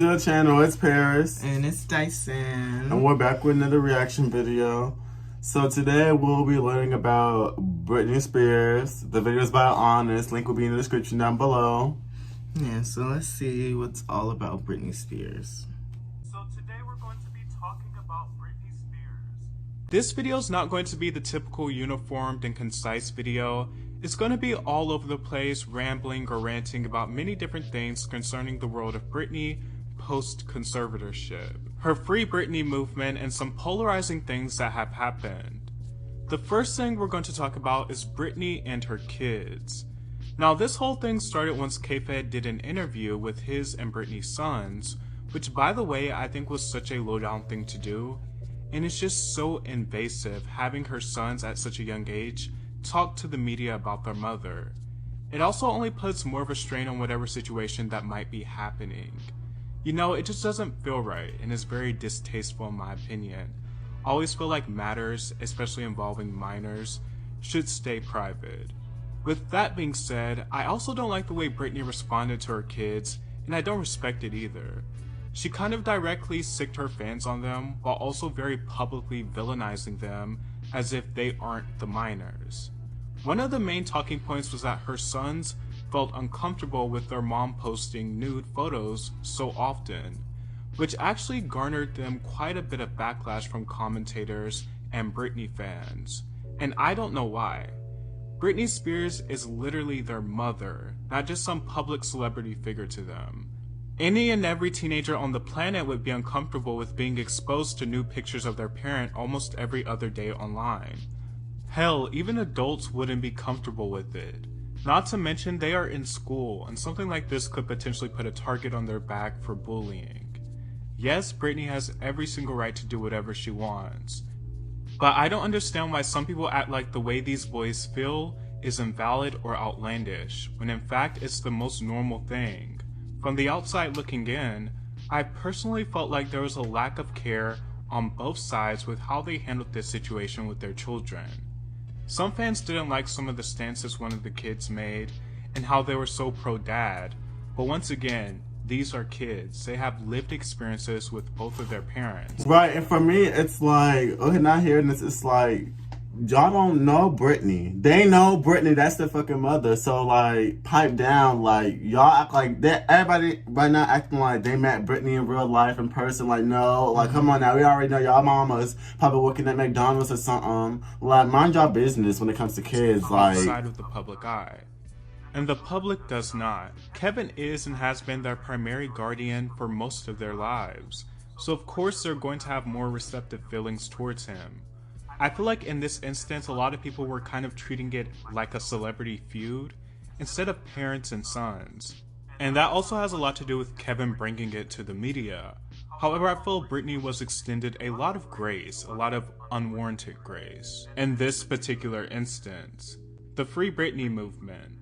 To the channel, it's Paris. And it's Dyson. And we're back with another reaction video. So today we'll be learning about Britney Spears. The video is by Honest. Link will be in the description down below. Yeah, so let's see what's all about Britney Spears. So today we're going to be talking about Britney Spears. This video is not going to be the typical uniformed and concise video. It's going to be all over the place, rambling or ranting about many different things concerning the world of Britney post-conservatorship, her Free Britney movement, and some polarizing things that have happened. The first thing we're going to talk about is Britney and her kids. Now, this whole thing started once K-Fed did an interview with his and Britney's sons, which, by the way, I think was such a low-down thing to do, and it's just so invasive having her sons at such a young age talk to the media about their mother. It also only puts more of a strain on whatever situation that might be happening. You know, it just doesn't feel right, and is very distasteful in my opinion. I always feel like matters, especially involving minors, should stay private. With that being said, I also don't like the way Britney responded to her kids, and I don't respect it either. She kind of directly sicked her fans on them, while also very publicly villainizing them as if they aren't the minors. One of the main talking points was that her sons felt uncomfortable with their mom posting nude photos so often, which actually garnered them quite a bit of backlash from commentators and Britney fans. And I don't know why. Britney Spears is literally their mother, not just some public celebrity figure to them. Any and every teenager on the planet would be uncomfortable with being exposed to nude pictures of their parent almost every other day online. Hell, even adults wouldn't be comfortable with it. Not to mention they are in school, and something like this could potentially put a target on their back for bullying. Yes, Britney has every single right to do whatever she wants, but I don't understand why some people act like the way these boys feel is invalid or outlandish, when in fact it's the most normal thing. From the outside looking in, I personally felt like there was a lack of care on both sides with how they handled this situation with their children. Some fans didn't like some of the stances one of the kids made and how they were so pro-dad, but once again, these are kids. They have lived experiences with both of their parents. Right, and for me, it's like, okay, not hearing this, it's like, y'all don't know Britney. They know Britney, that's their fucking mother. So, like, pipe down. Like, y'all act like that. Everybody right now acting like they met Britney in real life, in person. Like, no. Like, come on now. We already know y'all mamas probably working at McDonald's or something. Like, mind y'all business when it comes to kids. Like, outside of the public eye. And the public does not. Kevin is and has been their primary guardian for most of their lives. So, of course, they're going to have more receptive feelings towards him. I feel like in this instance, a lot of people were kind of treating it like a celebrity feud instead of parents and sons. And that also has a lot to do with Kevin bringing it to the media. However, I feel Britney was extended a lot of grace, a lot of unwarranted grace. In this particular instance, the Free Britney movement.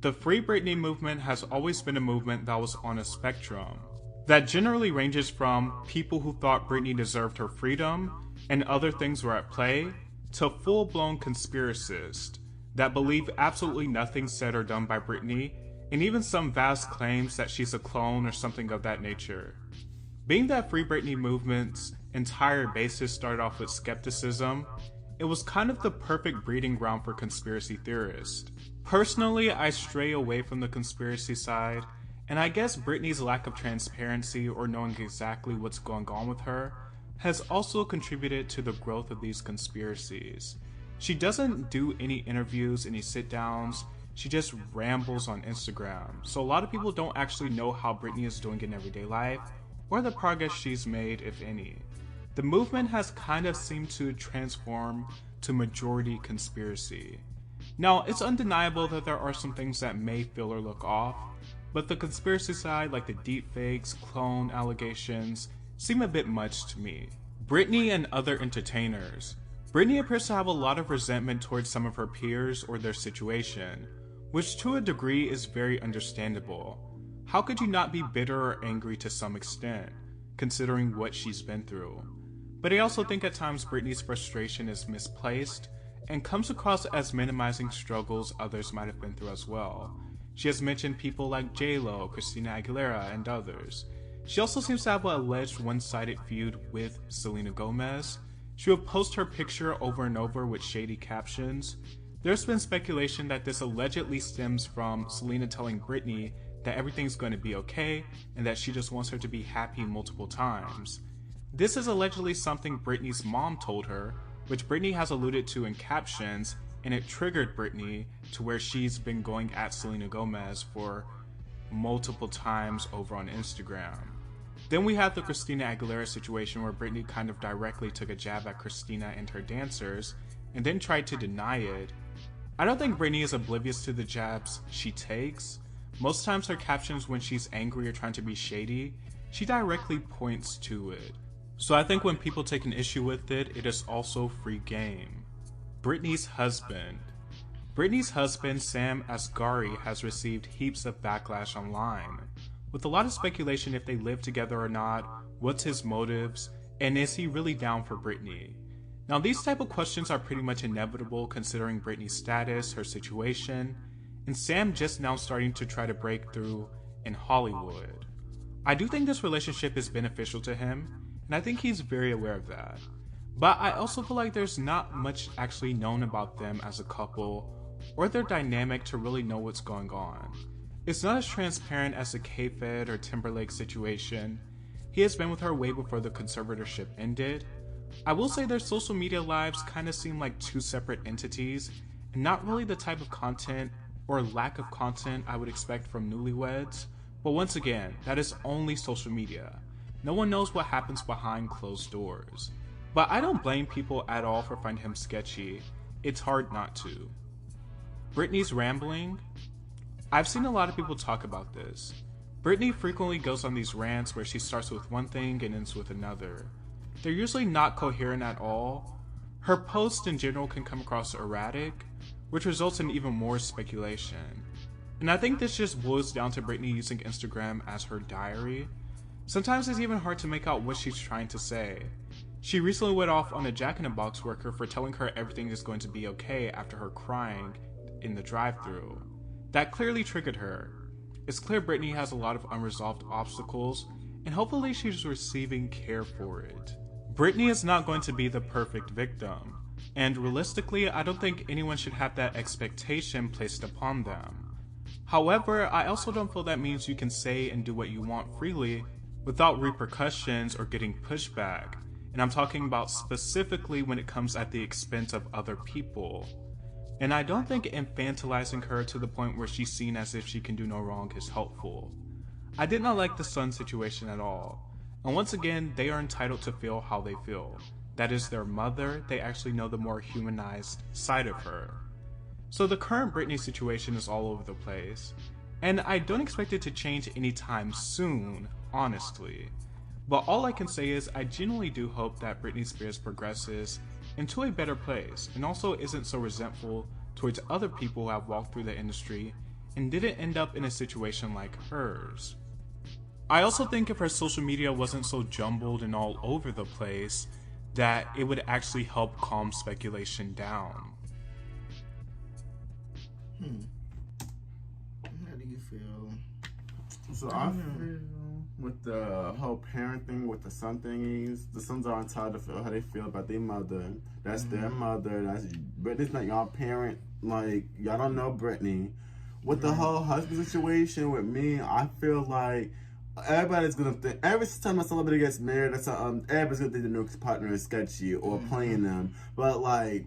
The Free Britney movement has always been a movement that was on a spectrum that generally ranges from people who thought Britney deserved her freedom and other things were at play, to full-blown conspiracists that believe absolutely nothing said or done by Britney, and even some vast claims that she's a clone or something of that nature. Being that Free Britney movement's entire basis started off with skepticism, it was kind of the perfect breeding ground for conspiracy theorists. Personally, I stray away from the conspiracy side, and I guess Britney's lack of transparency or knowing exactly what's going on with her has also contributed to the growth of these conspiracies. She doesn't do any interviews, any sit-downs, she just rambles on Instagram, so a lot of people don't actually know how Britney is doing in everyday life, or the progress she's made, if any. The movement has kind of seemed to transform to majority conspiracy. Now, it's undeniable that there are some things that may feel or look off, but the conspiracy side, like the deepfakes, clone allegations, seem a bit much to me. Britney and other entertainers. Britney appears to have a lot of resentment towards some of her peers or their situation, which to a degree is very understandable. How could you not be bitter or angry to some extent, considering what she's been through? But I also think at times Britney's frustration is misplaced and comes across as minimizing struggles others might have been through as well. She has mentioned people like J-Lo, Christina Aguilera, and others. She also seems to have an alleged one-sided feud with Selena Gomez. She would post her picture over and over with shady captions. There's been speculation that this allegedly stems from Selena telling Britney that everything's going to be okay and that she just wants her to be happy multiple times. This is allegedly something Britney's mom told her, which Britney has alluded to in captions, and it triggered Britney to where she's been going at Selena Gomez for multiple times over on Instagram. Then we have the Christina Aguilera situation where Britney kind of directly took a jab at Christina and her dancers and then tried to deny it. I don't think Britney is oblivious to the jabs she takes. Most times her captions when she's angry or trying to be shady, she directly points to it. So I think when people take an issue with it, it is also free game. Britney's husband. Britney's husband, Sam Asghari, has received heaps of backlash online, with a lot of speculation if they live together or not, what's his motives, and is he really down for Britney? Now these type of questions are pretty much inevitable considering Britney's status, her situation, and Sam just now starting to try to break through in Hollywood. I do think this relationship is beneficial to him, and I think he's very aware of that. But I also feel like there's not much actually known about them as a couple or their dynamic to really know what's going on. It's not as transparent as the K-Fed or Timberlake situation. He has been with her way before the conservatorship ended. I will say their social media lives kind of seem like two separate entities, and not really the type of content or lack of content I would expect from newlyweds. But once again, that is only social media. No one knows what happens behind closed doors. But I don't blame people at all for finding him sketchy. It's hard not to. Britney's rambling. I've seen a lot of people talk about this. Britney frequently goes on these rants where she starts with one thing and ends with another. They're usually not coherent at all. Her posts in general can come across erratic, which results in even more speculation. And I think this just boils down to Britney using Instagram as her diary. Sometimes it's even hard to make out what she's trying to say. She recently went off on a Jack-in-the-Box worker for telling her everything is going to be okay after her crying in the drive-thru. That clearly triggered her. It's clear Britney has a lot of unresolved obstacles, and hopefully she's receiving care for it. Britney is not going to be the perfect victim, and realistically, I don't think anyone should have that expectation placed upon them. However, I also don't feel that means you can say and do what you want freely without repercussions or getting pushback, and I'm talking about specifically when it comes at the expense of other people. And I don't think infantilizing her to the point where she's seen as if she can do no wrong is helpful. I did not like the son situation at all. And once again, they are entitled to feel how they feel. That is their mother, they actually know the more humanized side of her. So the current Britney situation is all over the place. And I don't expect it to change anytime soon, honestly. But all I can say is I genuinely do hope that Britney Spears progresses into a better place and also isn't so resentful towards other people who have walked through the industry and didn't end up in a situation like hers. I also think if her social media wasn't so jumbled and all over the place, that it would actually help calm speculation down. How do you feel? So I feel with the whole parent thing, with the son thingies, the sons are entitled to feel how they feel about their mother. That's their mother. That's Britney's not y'all parent. Like, y'all don't know Britney. With the whole husband situation with me, I feel like everybody's gonna think every time a celebrity gets married, that's everybody's gonna think the new partner is sketchy or playing them. But like,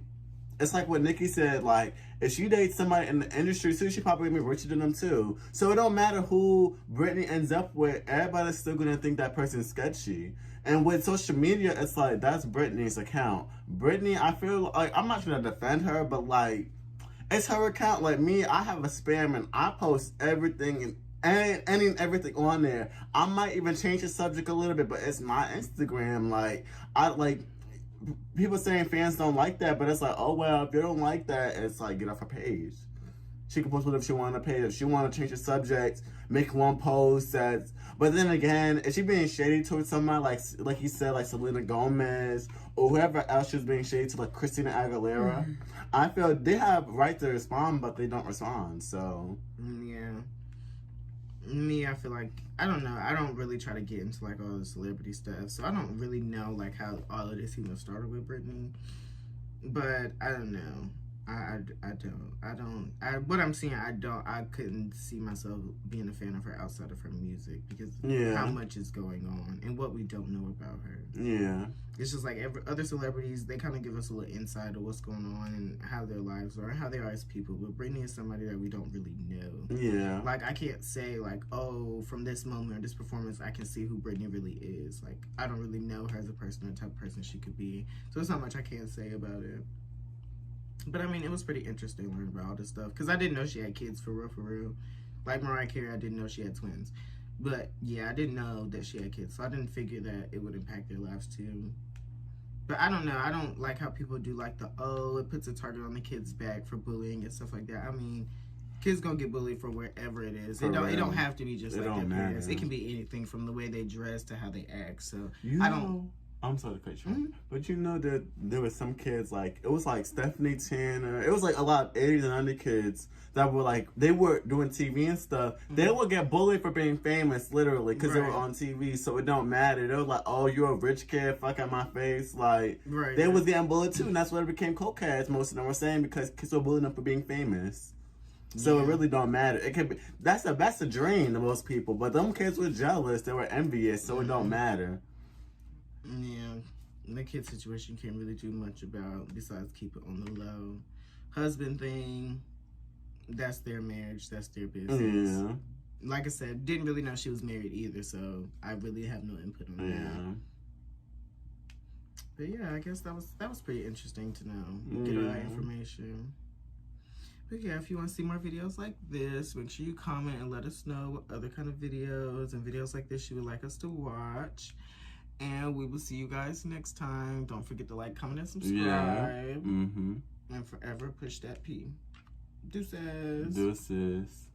it's like what Nikki said, like, if she dates somebody in the industry too, she probably gonna be richer than them too. So it don't matter who Britney ends up with, everybody's still gonna think that person's sketchy. And with social media, it's like, that's Britney's account. Britney, I feel like, I'm not trying to defend her, but like, it's her account. Like me, I have a spam and I post everything and everything on there. I might even change the subject a little bit, but it's my Instagram. Like, I like, people saying fans don't like that, but it's like, oh well, if you don't like that, it's like, get off her page. She can post whatever she want on the page. If she want to change the subject, make one post that's, but then again, is she being shady towards somebody like you said, like Selena Gomez or whoever else she's being shady to, like Christina Aguilera? I feel they have right to respond, but they don't respond. So Yeah. Me, I feel like, I don't know. I don't really try to get into like all the celebrity stuff, so I don't really know like how all of this even started with Britney. But I don't know. What I'm saying, I couldn't see myself being a fan of her outside of her music because how much is going on and what we don't know about her. Yeah. It's just like other celebrities, they kind of give us a little insight of what's going on and how their lives are and how they are as people. But Britney is somebody that we don't really know. Yeah. Like, I can't say, like, oh, from this moment or this performance, I can see who Britney really is. Like, I don't really know her as a person or the type of person she could be. So there's not much I can say about it. But, I mean, it was pretty interesting learning about all this stuff. Because I didn't know she had kids, for real, for real. Like Mariah Carey, I didn't know she had twins. But, yeah, I didn't know that she had kids. So I didn't figure that it would impact their lives, too. But I don't know. I don't like how people do, like, it puts a target on the kid's back for bullying and stuff like that. I mean, kids gonna get bullied for wherever it is. It don't have to be just like their parents. It can be anything from the way they dress to how they act. So, I'm sorry to cut you off, but you know that there was some kids, like, it was like Stephanie Tanner, it was like a lot of 80s and under kids that were like, they were doing TV and stuff. They would get bullied for being famous, literally, because they were on TV, so it don't matter. They were like, oh, you're a rich kid, fuck out my face. Like, they was getting bullied too, and that's why it became cokeheads, most of them were saying, because kids were bullying them for being famous. So it really don't matter. It could be that's a dream to most people, but them kids were jealous, they were envious, so it don't matter. Yeah, the kid situation can't really do much about besides keep it on the low. Husband thing, that's their marriage, that's their business. Yeah. Like I said, didn't really know she was married either, so I really have no input on that. But yeah, I guess that was pretty interesting to know. Get all that information. But yeah, if you want to see more videos like this, make sure you comment and let us know what other kind of videos and videos like this you would like us to watch. And we will see you guys next time. Don't forget to like, comment, and subscribe. Yeah. And forever push that P. Deuces. Deuces.